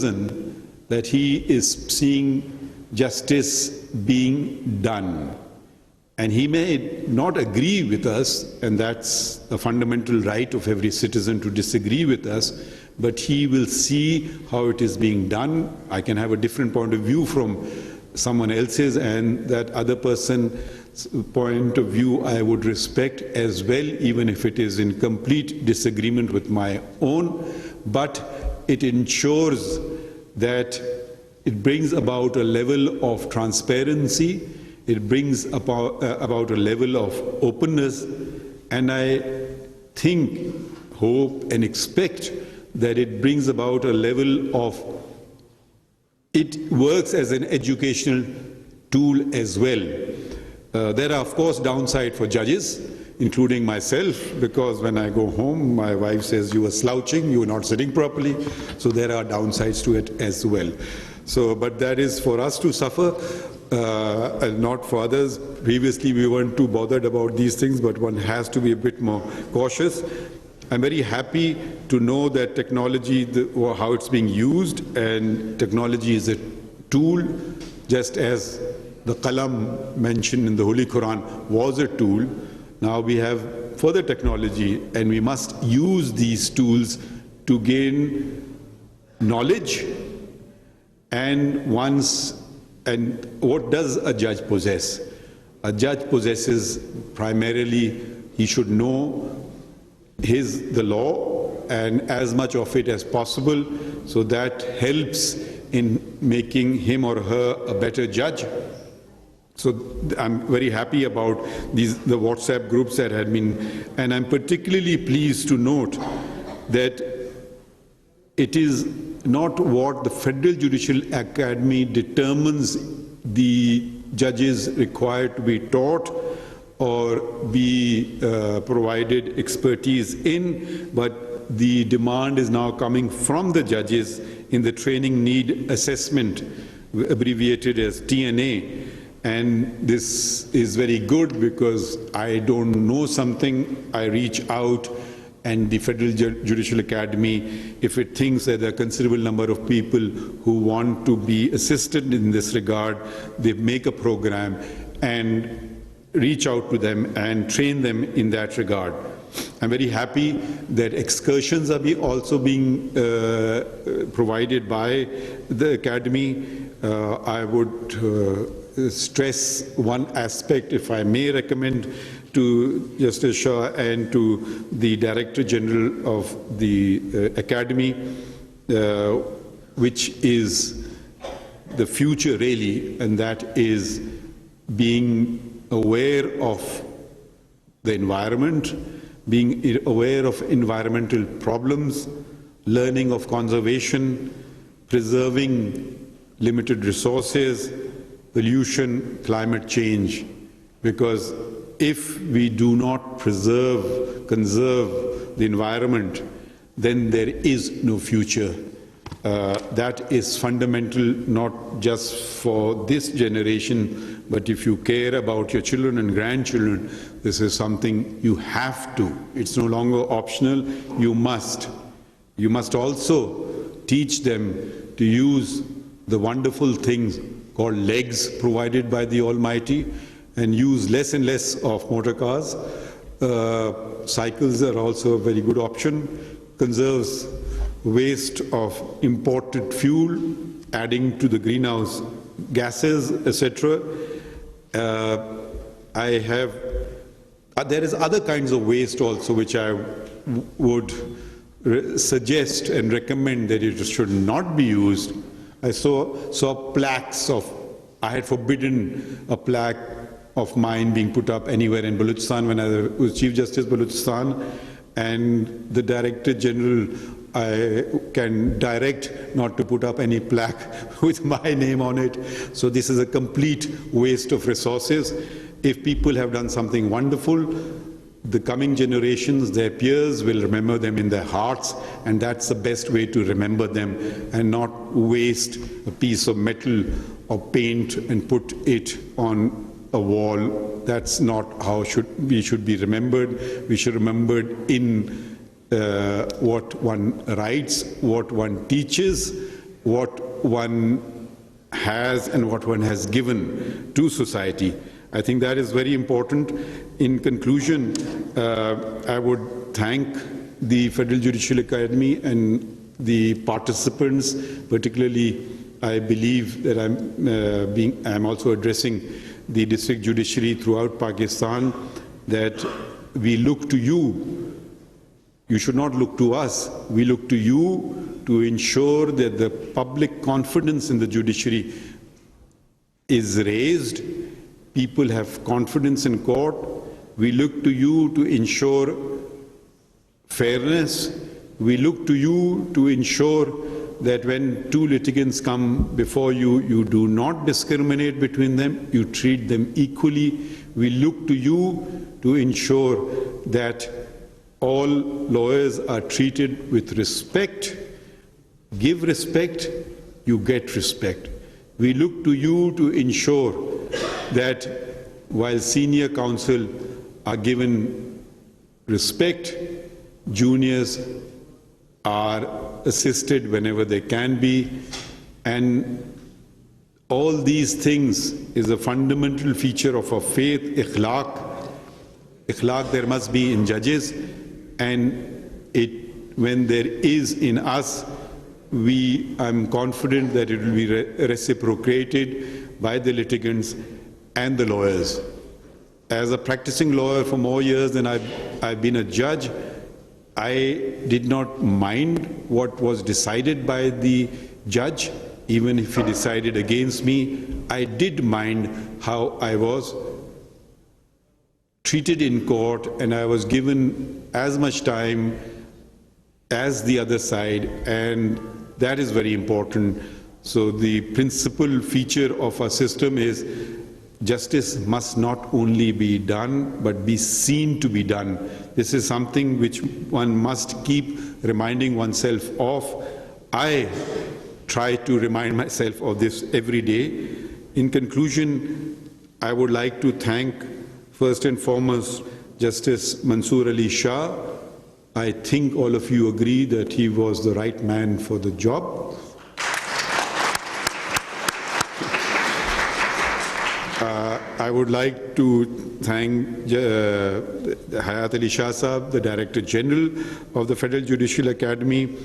that he is seeing justice being done. And he may not agree with us, and that's the fundamental right of every citizen to disagree with us, but he will see how it is being done. I can have a different point of view from someone else's, and that other person's point of view I would respect as well, even if it is in complete disagreement with my own. But it ensures that it brings about a level of transparency, it brings about a level of openness, and I think, hope and expect that it brings about a level of, it works as an educational tool as well. There are of course downsides for judges, including myself, because when I go home my wife says you were slouching, you were not sitting properly, so there are downsides to it as well. So, but that is for us to suffer, and not for others. Previously we weren't too bothered about these things, but one has to be a bit more cautious. I'm very happy to know that technology, how it's being used, and technology is a tool, just as the qalam mentioned in the Holy Quran was a tool. Now we have further technology, and we must use these tools to gain knowledge. And what does a judge possess? A judge possesses primarily, he should know the law and as much of it as possible, so that helps in making him or her a better judge. So I'm very happy about the WhatsApp groups that had been, and I'm particularly pleased to note that it is not what the Federal Judicial Academy determines the judges required to be taught or be provided expertise in, but the demand is now coming from the judges in the training need assessment, abbreviated as TNA. And this is very good, because I don't know something, I reach out, and the Federal Judicial Academy, if it thinks that there are a considerable number of people who want to be assisted in this regard, they make a program and reach out to them and train them in that regard. I'm very happy that excursions are also being provided by the Academy. I would stress one aspect, if I may recommend to Justice Shah and to the Director General of the Academy, which is the future really, and that is being aware of the environment, being aware of environmental problems, learning of conservation, preserving limited resources, pollution, climate change. Because if we do not conserve the environment, then there is no future. That is fundamental, not just for this generation, but if you care about your children and grandchildren, this is something you have to. It's no longer optional, you must. You must also teach them to use the wonderful things called legs provided by the Almighty, and use less and less of motor cars. Cycles are also a very good option. Conserves waste of imported fuel, adding to the greenhouse gases, etc. There is other kinds of waste also which I would suggest and recommend that it should not be used. I saw plaques of, I had forbidden a plaque of mine being put up anywhere in Balochistan when I was Chief Justice Balochistan, and the Director General, I can direct not to put up any plaque with my name on it. So this is a complete waste of resources. If people have done something wonderful, the coming generations, their peers, will remember them in their hearts, and that's the best way to remember them, and not waste a piece of metal or paint and put it on a wall. That's not how we should be remembered. We should be remembered in what one writes, what one teaches, what one has and what one has given to society. I think that is very important. In conclusion, I would thank the Federal Judicial Academy and the participants, particularly I believe that I'm also addressing the district judiciary throughout Pakistan, that we look to you. You should not look to us. We look to you to ensure that the public confidence in the judiciary is raised. People have confidence in court. We look to you to ensure fairness. We look to you to ensure that when two litigants come before you, you do not discriminate between them, you treat them equally. We look to you to ensure that all lawyers are treated with respect. Give respect, you get respect. We look to you to ensure that while senior counsel are given respect, juniors are assisted whenever they can be, and all these things is a fundamental feature of our faith, ikhlaq. Ikhlaq there must be in judges, and when there is in us, I'm confident that it will be reciprocated by the litigants and the lawyers. As a practicing lawyer for more years than I've been a judge, I did not mind what was decided by the judge, even if he decided against me. I did mind how I was treated in court, and I was given as much time as the other side, and that is very important. So the principal feature of our system is justice must not only be done, but be seen to be done. This is something which one must keep reminding oneself of. I try to remind myself of this every day. In conclusion, I would like to thank first and foremost Justice Mansoor Ali Shah. I think all of you agree that he was the right man for the job. I would like to thank Hayat Ali Shah Sahab, the Director General of the Federal Judicial Academy.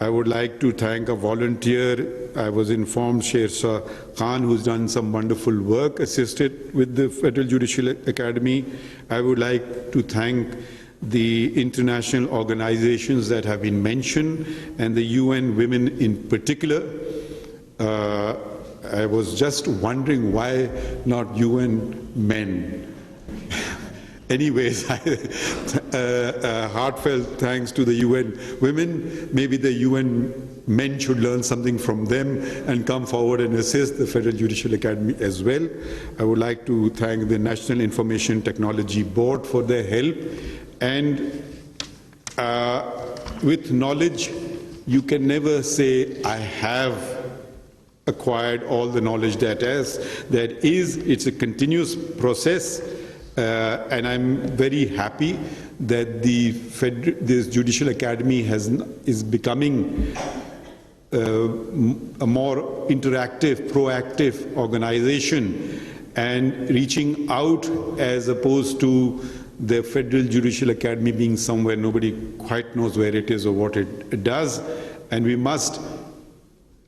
I would like to thank a volunteer. I was informed, Sher Shah Khan, who's done some wonderful work, assisted with the Federal Judicial Academy. I would like to thank the international organizations that have been mentioned, and the UN Women in particular. I was just wondering why not UN men. Anyways, heartfelt thanks to the UN women. Maybe the UN men should learn something from them and come forward and assist the Federal Judicial Academy as well. I would like to thank the National Information Technology Board for their help. And with knowledge, you can never say, I have acquired all the knowledge that is. It's a continuous process, and I'm very happy that this Judicial Academy is becoming a more interactive, proactive organization and reaching out, as opposed to the Federal Judicial Academy being somewhere nobody quite knows where it is or what it does. And we must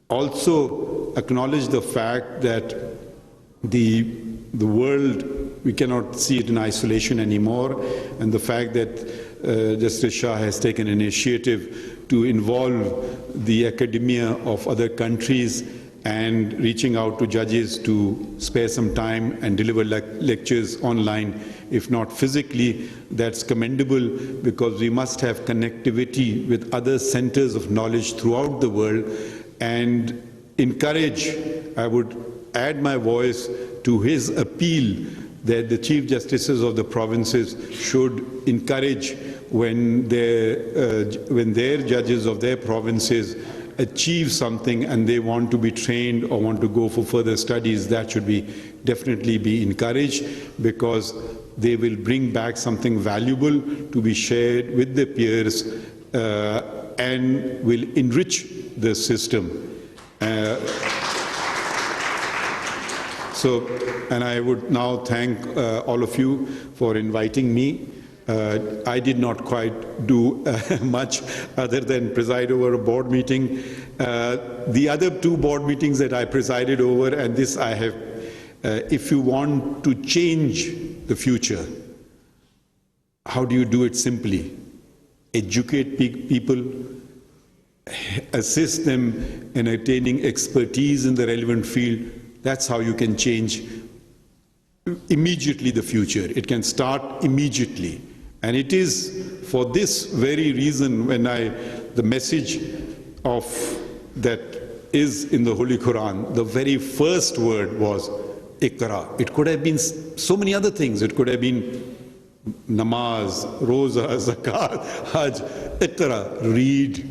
also acknowledge the fact that the world, we cannot see it in isolation anymore, and the fact that Justice Shah has taken an initiative to involve the academia of other countries and reaching out to judges to spare some time and deliver lectures online, if not physically. That's commendable, because we must have connectivity with other centers of knowledge throughout the world, and encourage, I would add my voice to his appeal that the Chief Justices of the provinces should encourage when their judges of their provinces achieve something and they want to be trained or want to go for further studies, that should definitely be encouraged, because they will bring back something valuable to be shared with their peers and will enrich the system. So, and I would now thank all of you for inviting me. I did not quite do much other than preside over a board meeting. The other 2 board meetings that I presided over, and this I have, if you want to change the future, how do you do it simply? Educate people, assist them in attaining expertise in the relevant field. That's how you can change immediately the future. It can start immediately. And it is for this very reason when the message of that is in the Holy Quran, the very first word was Iqra. It could have been so many other things. It could have been namaz, roza, zakat, hajj. Iqra, read.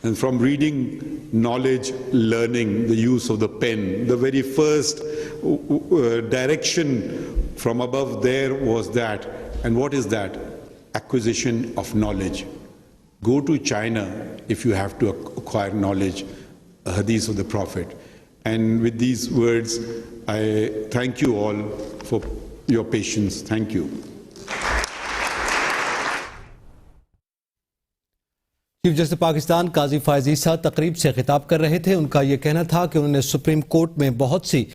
And from reading, knowledge, learning, the use of the pen. The very first direction from above there was that. And what is that? Acquisition of knowledge. Go to China if you have to acquire knowledge, hadith of the Prophet. And with these words, I thank you all for your patience. Thank you. Chief justice Pakistan Qazi Faiz तकरीब से खिताब कर रहे थे। उनका ये कहना था कि उन्होंने सुप्रीम कोर्ट में बहुत सी